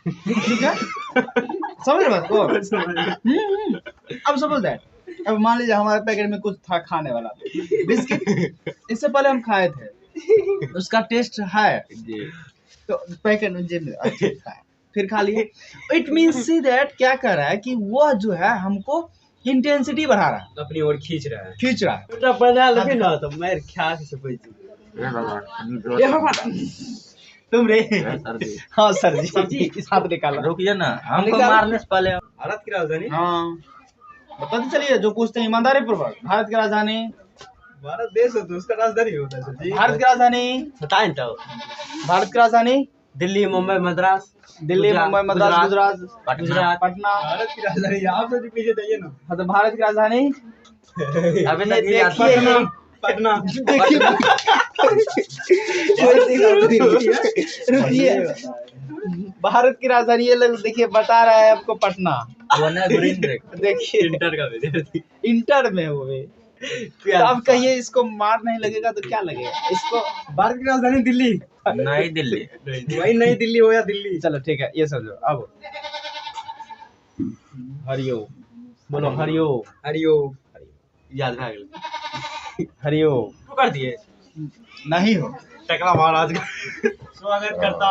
ठीक है, समझ बात को। अब समझ दैट, अब मान लीजिए हमारे पैकेट में कुछ था खाने वाला बिस्किट, इससे पहले हम खाए थे, उसका टेस्ट है तो पैकेट में जेब में अच्छा है, फिर खा लिए। इट मीन्स सी दैट क्या कर रहा है कि वो जो है हमको इंटेंसिटी बढ़ा रहा है, अपनी ओर खींच रहा है। बेटा बना लगे ना तो मैं क्या से कोई तुम रे। सर जी हाँ सर जी हाथ निकाला। रुकिए ना, हमको निकालो। मारने से पहले भारत की राजधानी हाँ बताते चलिए, जो पूछते हैं ईमानदारी पूर्वक। भारत की राजधानी, भारत देश है तो उसका राजधानी होता है सर जी। भारत की राजधानी, बताएं तो। भारत की राजधानी दिल्ली, मुंबई, मद्रास, दिल्ली, मुंबई, मद्रास, गुजरात, गुजरात पटना। भारत की राजधानी आप सर जी पीछे जाइए ना। हाँ तो भारत की राजधानी अभी तक देखिए, याद पटना। पटना। देखिए रुकिए, भारत की राजधानी ये लोग देखिए बता रहा है आपको पटना। वो ना ग्रीन ब्रेक देखिए इंटर का विद्यार्थी। इंटर में हुए, तो अब कहिए इसको मार नहीं लगेगा तो क्या लगेगा इसको। भारत की राजधानी दिल्ली। नई दिल्ली। वही नई दिल्ली हो या दिल्ली। चलो ठीक है, ये समझो। अब हरिओम बोलो, हरिओम हरिओम। याद रह गया। हरिओम। तो कर दिए। नहीं हो टकला महाराज का स्वागत करता।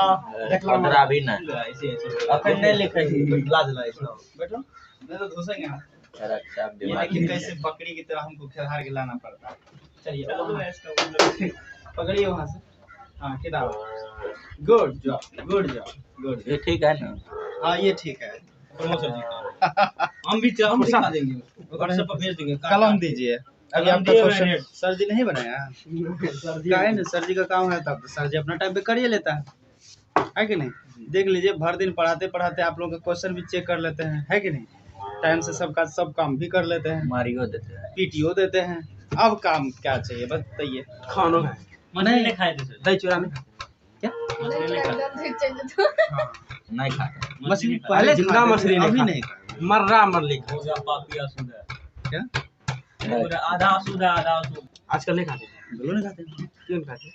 पंद्रह भी ना अपन नहीं लिखे लाज ला इसको। बैठो, नहीं तो घुसेंगे ना। रक्षा ये दिमाग देखिए कैसे बकरी की तरह हमको खिलार के लाना पड़ता है। चलिए पकड़िए वहां से। हाँ खिलाओ। Good job, good job, good. ये ठीक है ना। हाँ ये ठीक है। प्रमोशन जीता। हम भी हम दिखा देंगे। व्हाट्सएप पर भेज देंगे। कलम दीजिए। अभी कलम आपका दिए क्वेश्चन मैंने। सर जी नहीं बनाया क्या है ना, सर जी का काम है तब तो सर जी अपना टाइम पे कर ही लेता है कि नहीं। देख लीजिए भर दिन पढ़ाते पढ़ाते आप लोगों का क्वेश्चन भी चेक कर लेते हैं, है कि नहीं। टाइम से सबका सब काम भी कर लेते हैं, मारियो देते हैं। पीटीओ देते हैं। अब काम क्या चाहिए बताइए। खानो है। नहीं खाए थे दही चूरा में। क्या हाँ। नहीं खाता। मछली पहले पहले जिंदा खाते थे, मछली नहीं अभी खाते। नहीं खाते। मर्रा मरली। क्या आधा अशुद्ध आधा अशुद्ध। आजकल नहीं खाते। बोलो नहीं खाते, क्यों नहीं खाते?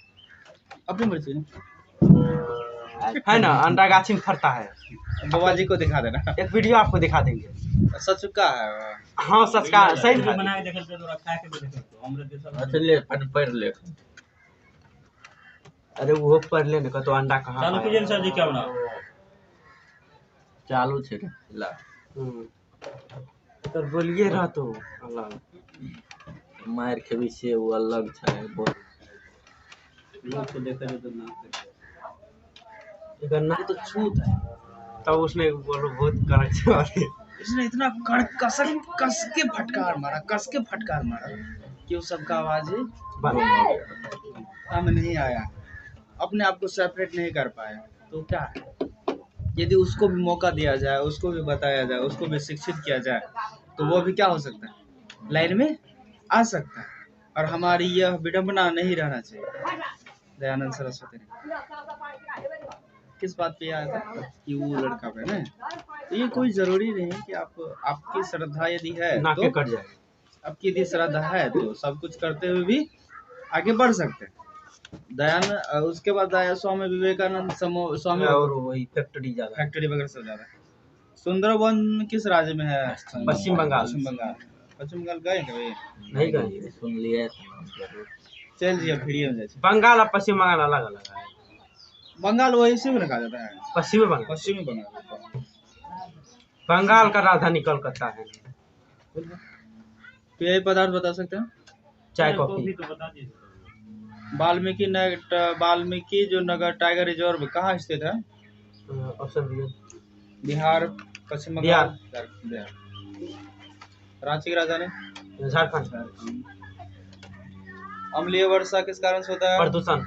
अपनी मर्जी है। है ना, अंडा गाछी में फरता है। बाबा जी को दिखा देना, एक वीडियो आपको दिखा देंगे। सच चुका है। हाँ सच का सही दिखा देंगे। अच्छा ले पढ़ ले। अरे वो पढ़ लेने का तो अंडा कहाँ चालू कीजिए सर जी, क्या बना। चालू छे ला। तो बोलिए रहा तो अल्लाह मार के भी से वो अलग छै बहुत। लोग को देखा जाए तो ना करना तो छूत है। तब उसने बोलो बहुत कड़क वाली। इसने इतना कस के फटकार मारा, कस के फटकार मारा कि उस सबका आवाज ही सामने नहीं आया, अपने आप को सेपरेट नहीं कर पाया। तो क्या है, यदि उसको भी मौका दिया जाए, उसको भी बताया जाए, उसको भी शिक्षित किया जाए तो वो भी क्या हो सकता है, लाइन में आ सकता है। और हमारी यह विडंबना नहीं रहना चाहिए। दयानंद सरस्वती ने किस बात पे आया था कि वो लड़का पे ना, तो ये कोई जरूरी नहीं है कि आपकी श्रद्धा यदि है नाके तो कट जाए। आपकी यदि श्रद्धा है तो सब कुछ करते हुए भी आगे बढ़ सकते हैं। दयानंद, उसके बाद आया स्वामी विवेकानंद, स्वामी और वही फैक्ट्री ज्यादा। फैक्ट्री वगैरह सब ज्यादा। सुंदरवन किस राज्य में है? पश्चिम बंगाल। पश्चिम बंगाल। पश्चिम बंगाल गए कभी? नहीं गए। सुन लिए। चल जी वीडियो में जैसे बंगाल और पश्चिम बंगाल अलग अलग है। बंगाल वही इसी में कहा जाता है, पश्चिमी बंगाल। पश्चिमी बंगाल। बंगाल का राजधानी कोलकाता है। पेय पदार्थ बता सकते हैं? चाय कॉफी। वाल्मीकि जो नगर टाइगर रिजर्व कहाँ स्थित है? ऑप्शन दिए। बिहार, पश्चिम बंगाल, बिहार। रांची की राजधानी? झारखंड। अम्लीय वर्षा किस कारण से होता है? प्रदूषण।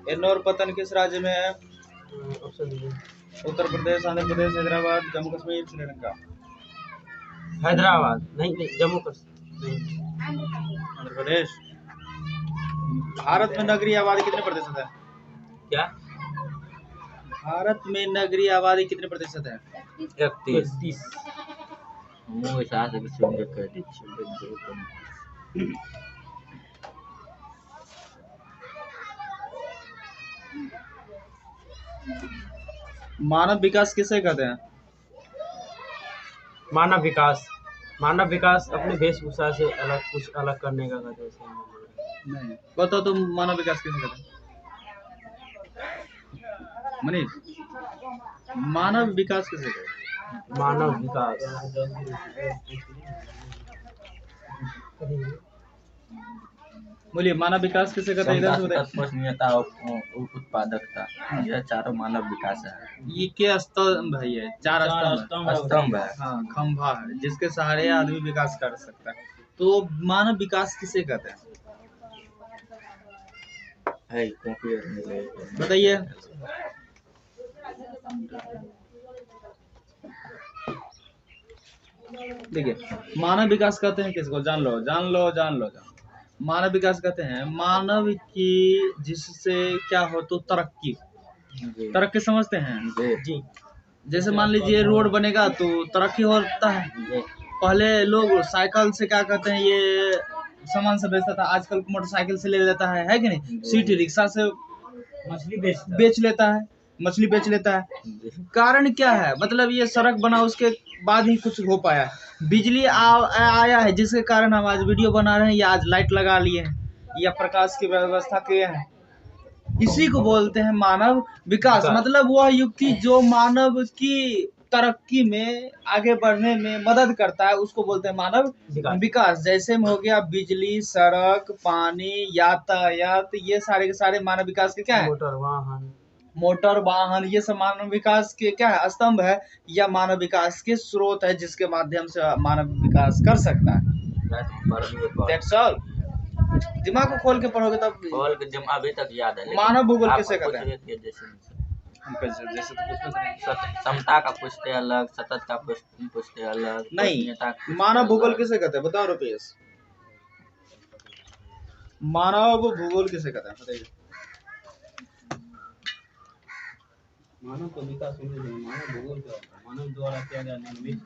एन्नोर पतन किस राज्य में है? ऑप्शन दिए। उत्तर प्रदेश, आंध्र प्रदेश, हैदराबाद, जम्मू कश्मीर, श्रीलंका। हैदराबाद नहीं नहीं जम्मू कश्मीर नहीं। आंध्र प्रदेश। भारत में नगरीय आबादी कितने प्रतिशत है? क्या? भारत में नगरीय आबादी कितने प्रतिशत है? 31। मुंह साथ से सुन के कर दी। मानव विकास किसे कहते हैं? मानव विकास अपने वेशभूषा से अलग कुछ अलग करने का कहते हैं। नहीं, बताओ तुम मानव विकास किसे कहते हैं? मनीष, मानव विकास किसे कहते हैं? मानव विकास बोलिए, मानव विकास किसे कहते हैं? इधर से बताइए। विश्वसनीयता और उत्पादकता, यह चारों मानव विकास है। ये क्या स्तंभ है? ये चार स्तंभ स्तंभ है। हाँ, खंभा है जिसके सहारे आदमी विकास कर सकता है। तो मानव विकास किसे कहते हैं? बताइए। देखिए, मानव विकास कहते हैं किसको? जान लो। मानव विकास कहते हैं मानव की जिससे क्या हो तो तरक्की समझते हैं जी। जैसे मान लीजिए रोड बनेगा तो तरक्की होता है। पहले लोग साइकिल से क्या कहते हैं ये सामान से बेचता था, आजकल मोटरसाइकिल से ले लेता है कि नहीं? सिटी रिक्शा से मछली बेच लेता है। कारण क्या है? मतलब ये सड़क बना उसके बाद ही कुछ हो पाया। बिजली आया है जिसके कारण हम आज वीडियो बना रहे हैं, या आज लाइट लगा लिए हैं, या प्रकाश की व्यवस्था किए हैं। इसी को बोलते हैं मानव विकास। मतलब वह युक्ति जो मानव की तरक्की में आगे बढ़ने में मदद करता है उसको बोलते हैं मानव विकास। जैसे में हो गया बिजली, सड़क, पानी, यातायात, ये सारे के सारे मानव विकास के क्या है? मोटर वाहन, ये सब मानव विकास के क्या है? स्तंभ है, या मानव विकास के स्रोत है जिसके माध्यम से मानव विकास कर सकता है। That's all। दिमाग को खोल के पढ़ोगे तब अभी तक याद है। मानव भूगोल किसे कहते हैं? जैसे समता का पूछते अलग, सतत का पूछते अलग। नहीं, मानव भूगोल किसे कहते हैं? बताओ रुपेश, मानव भूगोल किसे कहते हैं? बताइए। मानव का विकास होने दें। मानव भूगोल का मानव द्वारा किया गया निर्मित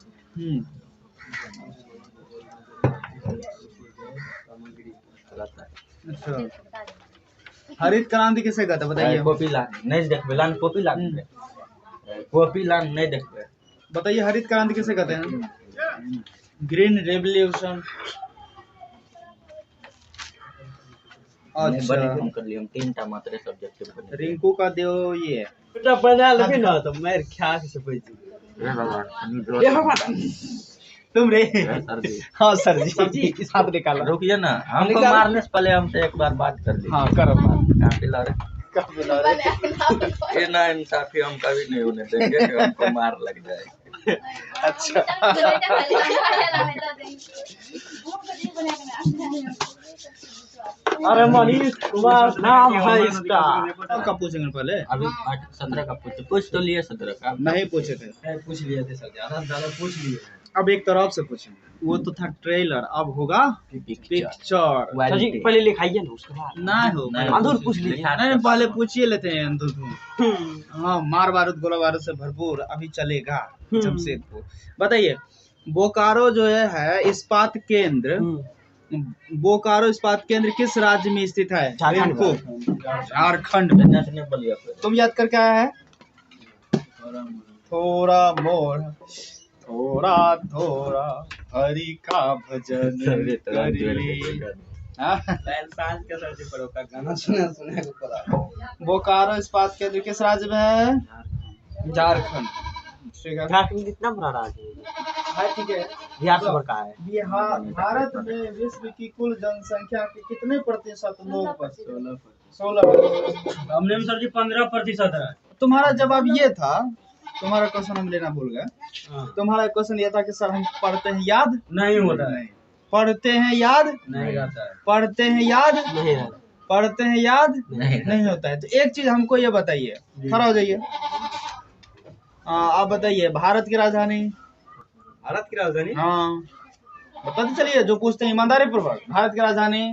अच्छा, हरित क्रांति किसे कहते हैं? बताइए। कॉपीलान नहीं देखते। बताइए, हरित क्रांति किसे कहते हैं? Green revolution. अच्छा, हम कर लिए, हम 3टा मात्र सब्जेक्ट रिंकू का दो ये बेटा बना लगे ना तो मैं क्या से पैसे तुम रे। हाँ सर जी हाथ निकालो। रुकिए ना, हमको मारने से पहले हमसे एक बार बात कर ली। हाँ करो बात। ये ना इंसाफी हम कभी नहीं होने देंगे कि हमको मार लग जाए। अच्छा, अरे मनीष कुमार नाम है इसका। कब पूछेंगे पहले? अभी 17 का पूछ तो लिए, 17 का नहीं पूछे थे। पूछ लिए थे सर, ज्यादा पूछ लिए। अब एक तरफ से पूछेंगे, वो तो था ट्रेलर, अब होगा पिक्चर। जी पहले लिखाइए ना, उसके बाद नहीं हो अंधुर पूछ लीजिए। नहीं, पहले पूछिए लेते हैं अंधुर। हाँ, मार बारूद गोला बारूद से भरपूर अभी चलेगा जमशेदपुर। बताइए, बोकारो जो है इस्पात केंद्र, बोकारो इस्पात केंद्र किस राज्य में स्थित है? झारखंड में। तुम याद करके आया है? थोड़ा मोर थोड़ा थोड़ा हरि का भजन कर ले। गाना सुना बोकारो इस्पात केंद्र किस राज्य में है? झारखंड। झारखंड कितना बड़ा राज्य है? ठीक है, बिहार से बड़ा है। बिहार भारत में विश्व की कुल जनसंख्या के कितने प्रतिशत लोग? 16%। हमने सर जी 15% है। तुम्हारा जवाब ये था, तुम्हारा क्वेश्चन हम लेना भूल गए। तुम्हारा क्वेश्चन ये था कि सर हम पढ़ते हैं याद नहीं होता है। पढ़ते हैं याद नहीं रहता है। पढ़ते हैं याद नहीं रहता। पढ़ते हैं याद नहीं होता है। तो एक चीज हमको ये बताइए, खड़ा हो जाइए। आप बताइए, भारत की राजधानी? भारत की राजधानी? हाँ बताते चलिए, जो पूछते हैं ईमानदारी पूर्वक। भारत की राजधानी?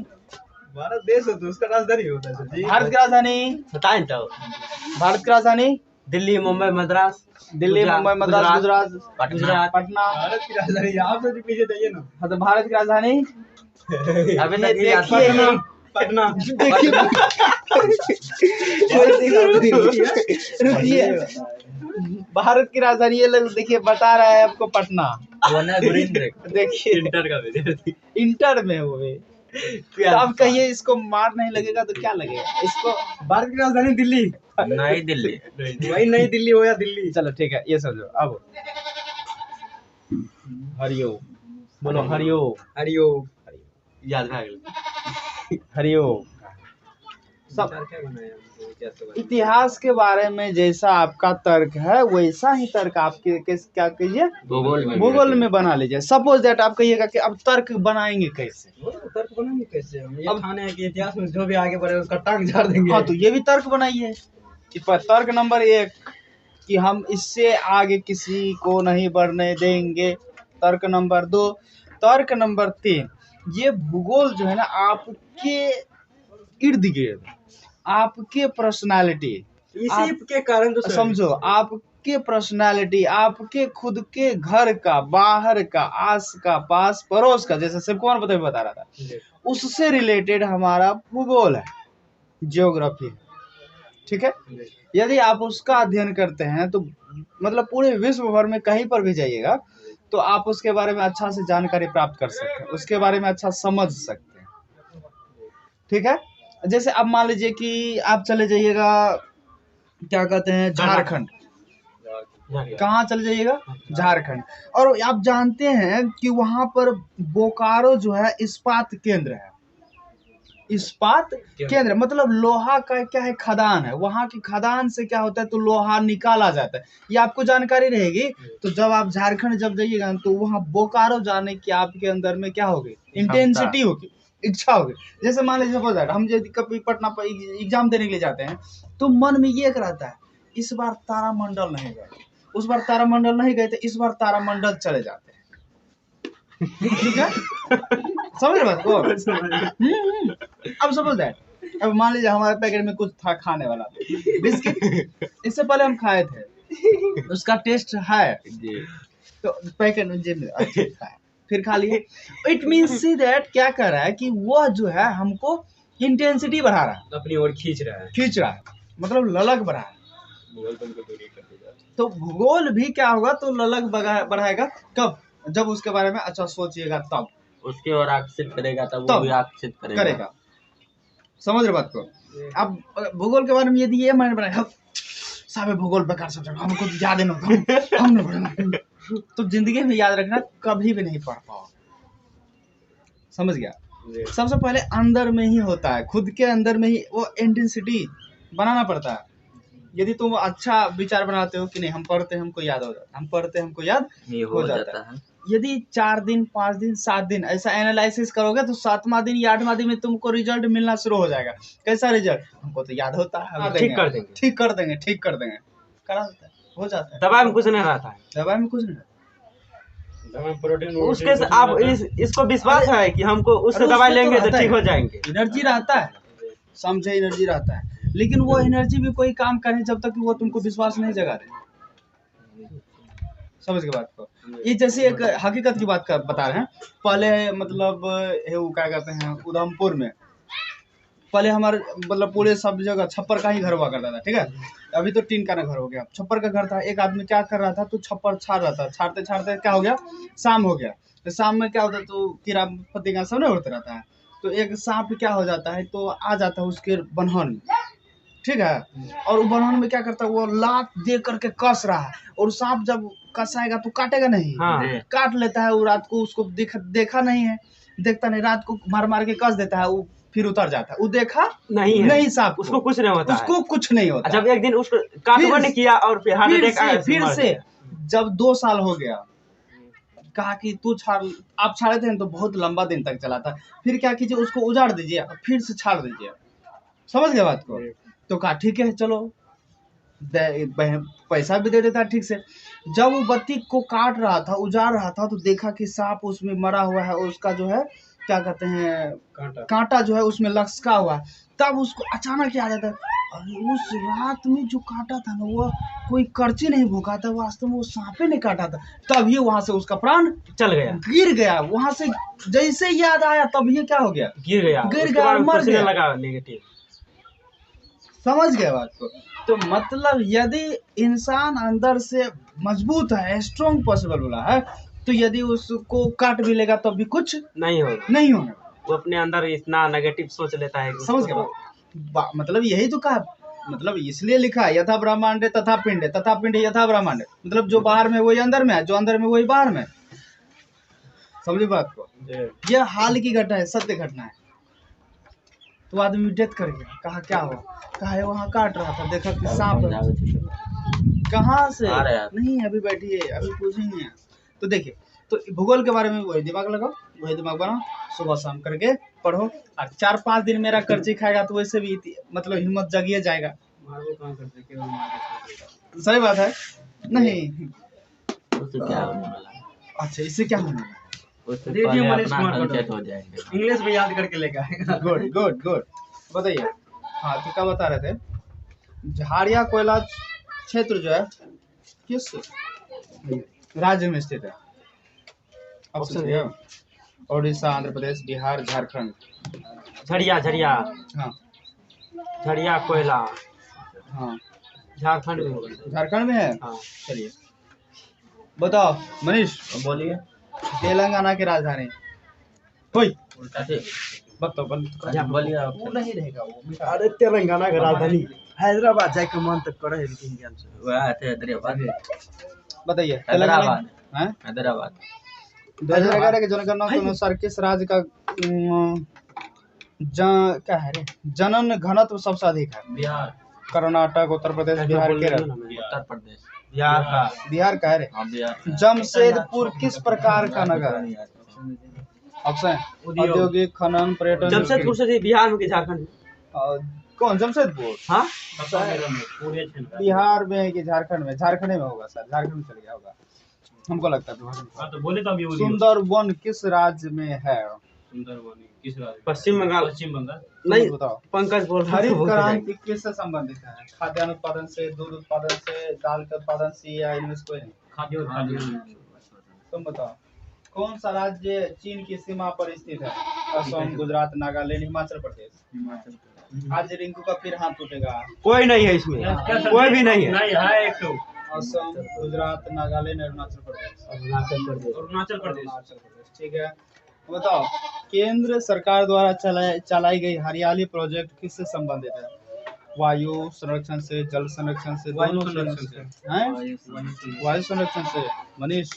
भारत देश है तो उसका राजधानी होता है सर जी। भारत की राजधानी बताएं तो। भारत की राजधानी? दिल्ली, मुंबई, मद्रास। दिल्ली, मुंबई, मद्रास, गुजरात, पटना। भारत की राजधानी आप सर जी पीछे जाइए ना। हाँ, तो भारत की राजधानी? अभी तक देखिए पटना। देखिए रुकिए, भारत की राजधानी ये लोग देखिए बता रहा है आपको पटना। वो ना ग्रीन ब्रेक। देखिए इंटर का विद्यार्थी। इंटर में हुए, तो अब कहिए इसको मार नहीं लगेगा तो क्या लगेगा इसको? भारत की राजधानी दिल्ली। नई दिल्ली। वही नई दिल्ली हो या दिल्ली। चलो ठीक है, ये समझो। अब हरिओम बोलो, हरिओम हरिओम। याद रह गया। हरिओम। सब विचार क्या बनाया हमको, क्या सब इतिहास के बारे में जैसा आपका तर्क है वैसा ही तर्क आपके क्या कहिए भूगोल में भूगोल में बना लीजिए। सपोज दैट आप कहिएगा कि अब तर्क बनाएंगे कैसे? तर्क बनाएंगे कैसे हम? ये अब- ठाने है कि इतिहास में जो भी आगे बढ़े उसका टांग झाड़ देंगे। हाँ, तो ये भी तर्क बनाइए कि तर्क नंबर 1 कि हम इससे आगे किसी को नहीं बढ़ने देंगे। तर्क नंबर 2, तर्क नंबर 3, ये भूगोल जो है ना आपके इर्द गिर्द, आपके पर्सनालिटी, इसी के कारण तो समझो आपके पर्सनालिटी, आपके खुद के घर का, बाहर का, आस का, पास पड़ोस का, जैसे शिव कुमार पता बता रहा था, उससे रिलेटेड हमारा भूगोल है, ज्योग्राफी है। ठीक है, यदि आप उसका अध्ययन करते हैं तो मतलब पूरे विश्व भर में कहीं पर भी जाइएगा तो आप उसके बारे में अच्छा से जानकारी प्राप्त कर सकते हैं, उसके बारे में अच्छा समझ सकते हैं। ठीक है, जैसे अब मान लीजिए कि आप चले जाइएगा क्या कहते हैं झारखंड, कहाँ चले जाइएगा? झारखंड। और आप जानते हैं कि वहां पर बोकारो जो है इस्पात केंद्र है। इस्पात केंद्र मतलब लोहा का क्या है, खदान है। वहां की खदान से क्या होता है तो लोहा निकाला जाता है, ये आपको जानकारी रहेगी। तो जब आप झारखंड जब जाइएगा तो वहां बोकारो जाने की आपके अंदर में क्या होगी, इंटेंसिटी होगी, इच्छा होगी। जैसे मान लीजिए सपोज हम यदि कभी पटना पर एग्जाम देने के लिए जाते हैं तो मन में ये रहता है इस बार तारामंडल नहीं गए, उस बार तारामंडल नहीं गए थे, इस बार तारामंडल चले जाते हैं। ठीक है, समझ रहे बात को? अब सपोज दैट अब मान लीजिए हमारे पैकेट में कुछ था खाने वाला बिस्किट, इससे पहले हम खाए थे, उसका टेस्ट है तो पैकेट में जेब में अच्छा है, फिर खा लिए। इट मीन्स सी दैट क्या कर रहा है कि वह जो है हमको इंटेंसिटी बढ़ा रहा है, अपनी ओर खींच रहा है, मतलब ललक बढ़ा है। तो भूगोल भी क्या होगा तो ललक बढ़ाएगा कब? जब उसके बारे में अच्छा सोचिएगा तब उसके और आकर्षित करेगा तब वो भी आकर्षित करेगा। समझ रहे बात को? अब भूगोल के बारे में यदि ये माइंड बनाए साहब भूगोल बेकार सब्जेक्ट, हमको याद नहीं होता, हम नहीं पढ़ना, तो जिंदगी में याद रखना कभी भी नहीं पढ़ पाओ। समझ गया? सबसे पहले अंदर में ही होता है, खुद के अंदर में ही वो इंटेंसिटी बनाना पड़ता है। यदि तुम अच्छा विचार बनाते हो कि नहीं हम पढ़ते हैं हमको याद हो जाता है, हम पढ़ते हैं हमको याद हो जाता है। यदि 4 दिन 5 दिन 7 दिन ऐसा एनालिसिस करोगे तो 7वां दिन या 8वां दिन में तुमको रिजल्ट मिलना शुरू हो जाएगा। कैसा रिजल्ट? हमको तो याद होता है, ठीक कर देंगे, ठीक कर देंगे, ठीक कर देंगे, करा देता है, हो जाता है। दवा में कुछ नहीं रहता है, दवा में कुछ नहीं, प्रोटीन उसके आप इसको विश्वास है कि हमको उससे दवाई लेंगे तो ठीक हो जाएंगे। एनर्जी रहता है, समझे, एनर्जी रहता है, लेकिन वो एनर्जी भी कोई काम करे जब तक कि वो तुमको विश्वास नहीं जगा रहे। समझ के बात को? ये जैसे एक हकीकत की बात बता रहे हैं। पहले मतलब वो क्या कहते हैं उधमपुर में पहले हमारे मतलब पूरे सब जगह छप्पर का ही घर हुआ करता था। ठीक है, अभी तो टीन का ना घर हो गया, छप्पर का घर था। एक आदमी क्या कर रहा था तो छप्पर छाड़ रहा था, छाड़ते छाड़ते क्या हो गया, शाम हो गया। तो शाम में क्या होता है तो कीड़ा पत्तियां सब नहीं उड़ते रहता है, तो एक सांप क्या हो जाता है तो आ जाता है उसके बन्हन में। ठीक है, और वो बन्हन में क्या करता है वो लात दे करके कस रहा है, और सांप जब कसाएगा तो काटेगा नहीं, काट लेता है। वो रात को उसको देखा नहीं है, देखता नहीं, रात को मार मार के कस देता है, वो फिर उतर जाता है। वो देखा नहीं सांप, उसको कुछ नहीं होता, उसको कुछ नहीं होता। जब एक दिन उसको काटने किया और फिर हार्ट अटैक आया, फिर से जब 2 साल हो गया कहा कि तू छाड़, आप छाड़े थे तो बहुत लंबा दिन तक चला था, फिर क्या कीजिए उसको उजाड़ दीजिए, फिर से छाड़ दीजिए। समझ गए बात को? तो कहा ठीक है चलो, पैसा भी दे देता ठीक से। जब वो बत्ती को काट रहा था, उजाड़ रहा था, तो देखा कि सांप उसमें मरा हुआ है, उसका जो है क्या कहते हैं कांटा जो है उसमें लटका हुआ है। तब उसको अचानक याद आता है अरे उस रात में जो काटा था ना, वो कोई करची नहीं भोंका था, वास्तव में वो सांपे ने काटा था। तभी वहां से उसका प्राण चल गया, गिर गया। वहां से जैसे ही याद आया तब ये क्या हो गया, गिर गया, गिर उसके गया, बाद मर सोचने गया। लगा नेगेटिव। समझ गए बात को? तो मतलब यदि इंसान अंदर से मजबूत है, स्ट्रॉन्ग पॉसिबल बोला है, तो यदि उसको काट भी लेगा तब भी कुछ नहीं होगा, नहीं होगा। वो अपने अंदर इतना नेगेटिव सोच लेता है कि समझ उसको गए? मतलब यही तो कहा, मतलब इसलिए लिखा है यथा ब्रह्मांड तथा पिंड, तथा पिंड यथा ब्रह्मांड। मतलब जो बाहर में वही अंदर में है, जो अंदर में वही बाहर में। समझे बात को? तो- यह हाल की घटना है, सत्य घटना है। तो आदमी डेथ कर गया, कहा क्या हुआ, कहा है वहाँ काट रहा था, देखा कि सांप कहाँ से, आ रहा है। नहीं अभी बैठिए, अभी पूछेंगे। तो देखिए, तो भूगोल के बारे में वही दिमाग लगाओ, वही दिमाग बनाओ, सुबह शाम करके पढ़ो। और 4-5 दिन मेरा कर्ची खाएगा तो वैसे भी मतलब हिम्मत जगिए जाएगा। सही बात है नहीं? उससे क्या होने वाला है? अच्छा, इससे क्या होने वाला है? उससे रेडियो पहले मनीष अपना कुमार का सनसेट हो जाएंगे। इंग्लिश में याद करके लेगा। गुड गुड गुड, बताइए। हाँ, तो क्या बता रहे थे? झाड़िया कोयला क्षेत्र जो है किस राज्य में स्थित है? ऑप्शन है उड़ीसा, आंध्र प्रदेश, बिहार, झारखंड। झरिया, झरिया, हाँ झरिया कोयला हाँ, झारखंड में होगा। झारखंड में है। हाँ, चलिए बताओ मनीष, बोलिए। तेलंगाना की राजधानी कोई कैसे? बताओ बोलिए आप। वो नहीं रहेगा वो। अरे तेलंगाना का राजधानी हैदराबाद जाए के मन तक करे है, लेकिन ज्ञान से वह थे हैदराबाद। बताइए। हैदराबाद। हैं? हैदराबाद। 2011 की जनगणना के अनुसार किस राज्य का क्या है रे, जनन घनत्व सबसे अधिक है? बिहार। कर्नाटक, उत्तर प्रदेश, बिहार, केरल। उत्तर प्रदेश। बिहार का बिहार का है रे। हाँ बिहार। जमशेदपुर किस प्रकार का नगर है? ऑप्शन: औद्योगिक, खनन, पर्यटन। जमशेदपुर से बिहार में कि झारखंड में? कौन जमशेदपुर? हाँ, बिहार में है कि झारखंड में? झारखंड में होगा सर, झारखंड में चल गया होगा हमको लगता है। तो बोले तो अभी सुंदरवन किस राज्य में है? पश्चिम बंगाल। पश्चिम बंगाल नहीं, बताओ। पंकज बोल रहा हरित है। क्रांति किससे संबंधित है? खाद्यान्न उत्पादन से, दूध उत्पादन से, दाल के उत्पादन से, या इनमें से कोई नहीं? खाद्य तुम बताओ। कौन सा राज्य चीन की सीमा पर स्थित है? असम, गुजरात, नागालैंड, हिमाचल प्रदेश। आज रिंकू का फिर हाथ टूटेगा। कोई नहीं है इसमें, कोई भी नहीं है। नहीं है एक तो असम, गुजरात, नागालैंड, अरुणाचल प्रदेश। अरुणाचल प्रदेश। अरुणाचल प्रदेश, ठीक है। बताओ, केंद्र सरकार द्वारा चलाई गई हरियाली प्रोजेक्ट किससे संबंधित है? वायु संरक्षण से, जल संरक्षण से, दोनों संरक्षण से हैं? वायु संरक्षण से। मनीष